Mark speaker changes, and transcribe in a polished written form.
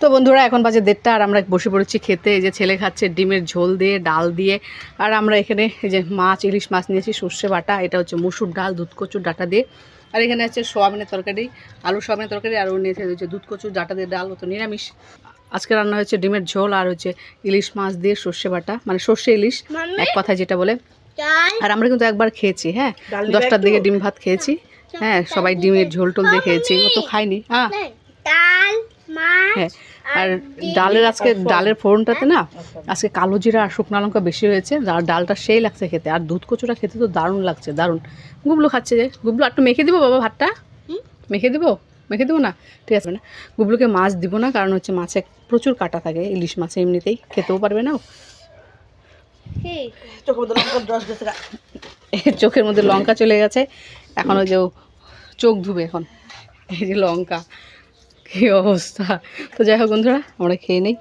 Speaker 1: তো বন্ধুরা এখন বাজে 1:30 আর আমরা বসে পড়েছি খেতে। এই যে ছেলে খাচ্ছে ডিমের ঝোল দিয়ে, ডাল দিয়ে। আর আমরা এখানে এই যে ইলিশ মাছ নিয়েছি, সর্ষে বাটা, এটা হচ্ছে মসুর ডাল দুধ কচুর ডাটা দিয়ে। আর এখানে আছে সোয়াবিনের তরকারি, আলু সোয়াবিনের তরকারি, আর নিয়েছে হচ্ছে দুধ কচুর ডাটা দিয়ে ডাল, ও তো নিরামিষ। আজকে রান্না হচ্ছে ডিমের ঝোল আর হচ্ছে ইলিশ মাছ দিয়ে সর্ষে বাটা, মানে সর্ষে ইলিশ এক কথায় যেটা বলে। আর আমরা কিন্তু একবার খেয়েছি, হ্যাঁ 10টার দিকে ডিম ভাত খেয়েছি, হ্যাঁ সবাই ডিমের ঝোল টোল দিয়ে খেয়েছি, ও তো খাইনি। হ্যাঁ হ্যাঁ, আর ডালের আজকে ডালের ফোড়নটাতে না আজকে কালো জিরা আর শুকনো লঙ্কা বেশি হয়েছে, আর ডালটা সেই লাগছে খেতে। আর দুধ কচুটা খেতে তো দারুণ লাগছে, দারুণ। গুবলু খাচ্ছে, যে গুবলু একটু মেখে দিব বাবা ভাতটা, মেখে দেবো না, ঠিক আছে না। গুবলুকে মাছ দিব না, কারণ হচ্ছে মাছে প্রচুর কাটা থাকে, ইলিশ মাছে এমনিতেই খেতেও পারবে না। চোখের মধ্যে লঙ্কা চলে গেছে, এখন ওই যে চোখ ধুবে এখন, এই যে লঙ্কা, কী অবস্থা। তো যাই হোক বন্ধুরা, আমরা খেয়ে নেই।